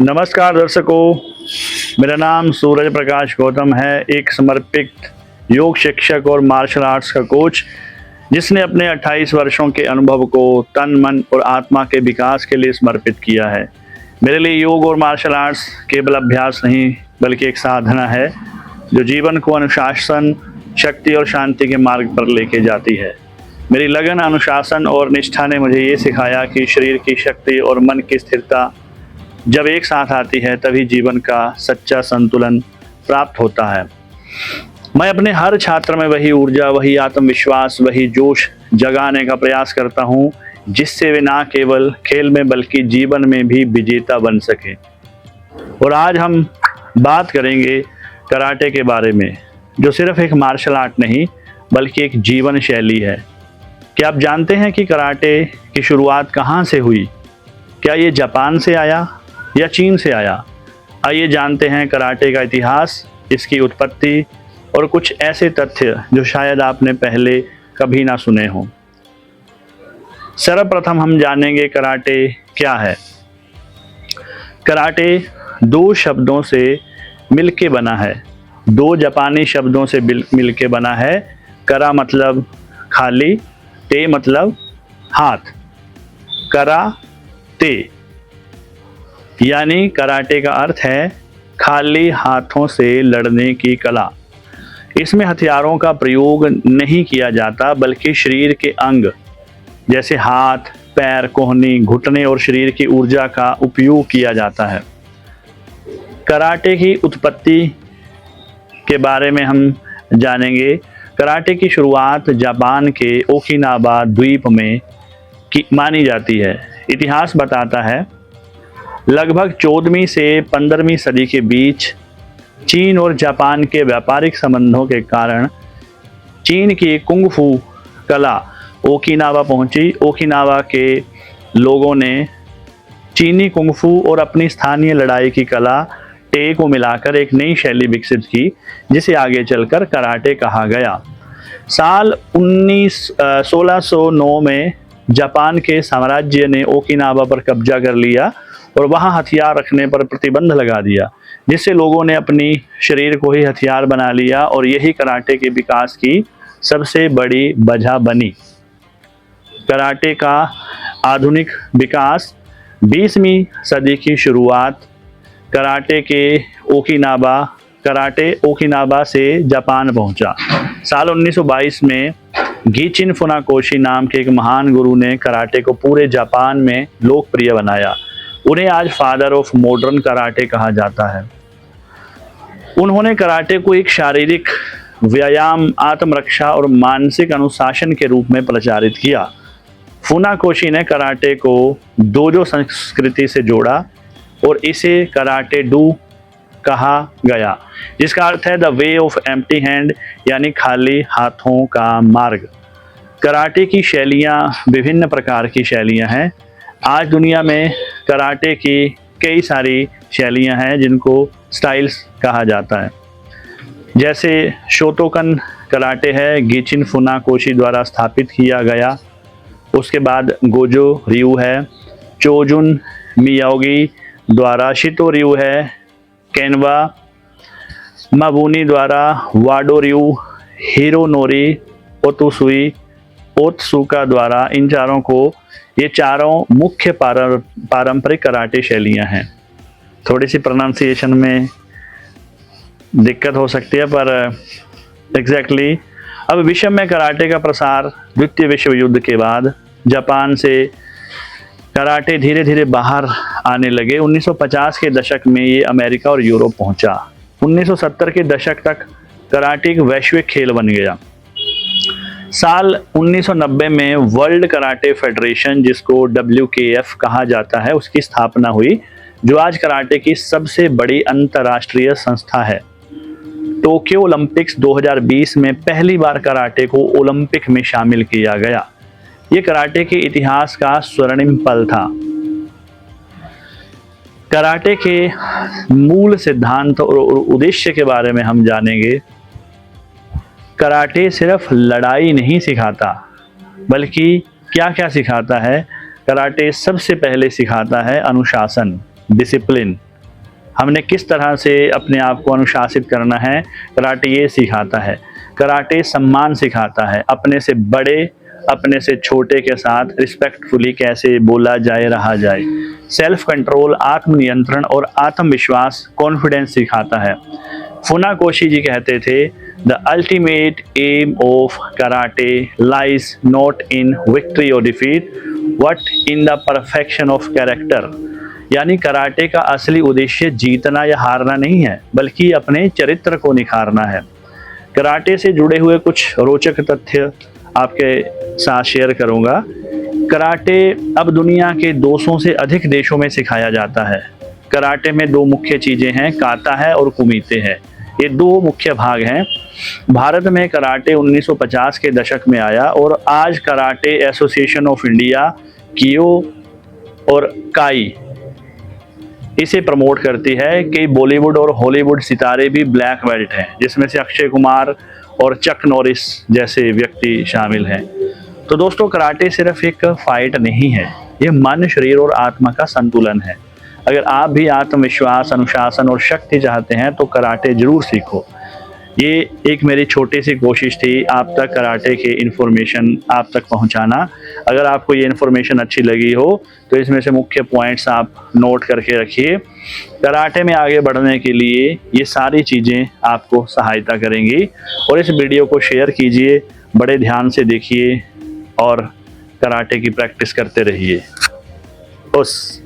नमस्कार दर्शकों, मेरा नाम सूरज प्रकाश गौतम है। एक समर्पित योग शिक्षक और मार्शल आर्ट्स का कोच जिसने अपने 28 वर्षों के अनुभव को तन मन और आत्मा के विकास के लिए समर्पित किया है। मेरे लिए योग और मार्शल आर्ट्स केवल अभ्यास नहीं बल्कि एक साधना है जो जीवन को अनुशासन, शक्ति और शांति के मार्ग पर लेके जाती है। मेरी लगन, अनुशासन और निष्ठा ने मुझे ये सिखाया कि शरीर की शक्ति और मन की स्थिरता जब एक साथ आती है तभी जीवन का सच्चा संतुलन प्राप्त होता है। मैं अपने हर छात्र में वही ऊर्जा, वही आत्मविश्वास, वही जोश जगाने का प्रयास करता हूँ जिससे वे न केवल खेल में बल्कि जीवन में भी विजेता बन सके। और आज हम बात करेंगे कराटे के बारे में, जो सिर्फ एक मार्शल आर्ट नहीं बल्कि एक जीवन शैली है। क्या आप जानते हैं कि कराटे की शुरुआत कहाँ से हुई? क्या ये जापान से आया या चीन से आया? आइए जानते हैं कराटे का इतिहास, इसकी उत्पत्ति और कुछ ऐसे तथ्य जो शायद आपने पहले कभी ना सुने हों। सर्वप्रथम हम जानेंगे कराटे क्या है। कराटे दो शब्दों से मिलके बना है, दो जापानी शब्दों से मिलके बना है। करा मतलब खाली, ते मतलब हाथ। करा ते यानी कराटे का अर्थ है खाली हाथों से लड़ने की कला। इसमें हथियारों का प्रयोग नहीं किया जाता बल्कि शरीर के अंग जैसे हाथ, पैर, कोहनी, घुटने और शरीर की ऊर्जा का उपयोग किया जाता है। कराटे की उत्पत्ति के बारे में हम जानेंगे। कराटे की शुरुआत जापान के ओकिनावा द्वीप में मानी जाती है। इतिहास बताता है लगभग 14वीं से 15वीं सदी के बीच चीन और जापान के व्यापारिक संबंधों के कारण चीन की कुंग फू कला ओकिनावा पहुंची। ओकिनावा के लोगों ने चीनी कुंग फू और अपनी स्थानीय लड़ाई की कला टे को मिलाकर एक नई शैली विकसित की जिसे आगे चलकर कराटे कहा गया। साल 1609 में जापान के साम्राज्य ने ओकिनावा पर कब्जा कर लिया और वहां हथियार रखने पर प्रतिबंध लगा दिया, जिससे लोगों ने अपनी शरीर को ही हथियार बना लिया और यही कराटे के विकास की सबसे बड़ी वजह बनी। कराटे का आधुनिक विकास 20वीं सदी की शुरुआत कराटे ओकिनावा से जापान पहुंचा। साल 1922 में गीचिन फुनाकोशी नाम के एक महान गुरु ने कराटे को पूरे जापान में लोकप्रिय बनाया। उन्हें आज फादर ऑफ मॉडर्न कराटे कहा जाता है। उन्होंने कराटे को एक शारीरिक व्यायाम, आत्मरक्षा और मानसिक अनुशासन के रूप में प्रचारित किया। फुनाकोशी ने कराटे को डोजो संस्कृति से जोड़ा और इसे कराटे डू कहा गया, जिसका अर्थ है the way of empty hand यानी खाली हाथों का मार्ग। कराटे की शैलियाँ विभिन्न प्रकार की शैलियाँ हैं। आज दुनिया में कराटे की कई सारी शैलियाँ हैं जिनको स्टाइल्स कहा जाता है। जैसे शोतोकन कराटे है, गीचिन फुनाकोशी द्वारा स्थापित किया गया। उसके बाद गोजो रियू है, चोजुन मियाओगी द्वारा शितो रियू है, केनवा माबुनी द्वारा वाडो रियू, हिरोनोरी ओतुसुई ओत्सुका द्वारा। ये चारों मुख्य पारंपरिक कराटे शैलियां हैं। थोड़ी सी प्रोनाउंसिएशन में दिक्कत हो सकती है पर एग्जैक्टली। अब विश्व में कराटे का प्रसार द्वितीय विश्व युद्ध के बाद जापान से कराटे धीरे धीरे बाहर आने लगे। 1950 के दशक में ये अमेरिका और यूरोप पहुंचा। 1970 के दशक तक कराटे एक वैश्विक खेल बन गया। साल 1990 में वर्ल्ड कराटे फेडरेशन, जिसको WKF कहा जाता है, उसकी स्थापना हुई, जो आज कराटे की सबसे बड़ी अंतर्राष्ट्रीय संस्था है। टोक्यो ओलंपिक्स 2020 में पहली बार कराटे को ओलंपिक में शामिल किया गया। ये कराटे के इतिहास का स्वर्णिम पल था। कराटे के मूल सिद्धांत और उद्देश्य के बारे में हम जानेंगे। कराटे सिर्फ लड़ाई नहीं सिखाता बल्कि क्या क्या सिखाता है। कराटे सबसे पहले सिखाता है अनुशासन, डिसिप्लिन, हमने किस तरह से अपने आप को अनुशासित करना है, कराटे ये सिखाता है। कराटे सम्मान सिखाता है, अपने से बड़े, अपने से छोटे के साथ रिस्पेक्टफुली कैसे बोला जाए, रहा जाए। सेल्फ कंट्रोल, आत्मनियंत्रण और आत्मविश्वास, कॉन्फिडेंस सिखाता है। फुनाकोशी जी कहते थे, the ultimate aim of karate lies not in victory और defeat but in the perfection of character. यानी कराटे का असली उद्देश्य जीतना या हारना नहीं है, बल्कि अपने चरित्र को निखारना है। कराटे से जुड़े हुए कुछ रोचक तथ्य आपके साथ शेयर करूंगा। कराटे अब दुनिया के 200 से अधिक देशों में सिखाया जाता है। कराटे में दो मुख्य चीज़ें हैं, काता है और कुमिते है। ये दो मुख्य भाग हैं। भारत में कराटे 1950 के दशक में आया और आज कराटे एसोसिएशन ऑफ इंडिया, कियो और काई इसे प्रमोट करती है। कई बॉलीवुड और हॉलीवुड सितारे भी ब्लैक बेल्ट हैं, जिसमें से अक्षय कुमार और चक नॉरिस जैसे व्यक्ति शामिल हैं। तो दोस्तों, कराटे सिर्फ एक फाइट नहीं है, ये मन, शरीर और आत्मा का संतुलन है। अगर आप भी आत्मविश्वास, अनुशासन और शक्ति चाहते हैं तो कराटे जरूर सीखो। ये एक मेरी छोटी सी कोशिश थी आप तक कराटे के इन्फॉर्मेशन आप तक पहुंचाना। अगर आपको ये इन्फॉर्मेशन अच्छी लगी हो तो इसमें से मुख्य पॉइंट्स आप नोट करके रखिए। कराटे में आगे बढ़ने के लिए ये सारी चीज़ें आपको सहायता करेंगी। और इस वीडियो को शेयर कीजिए, बड़े ध्यान से देखिए और कराटे की प्रैक्टिस करते रहिए। उस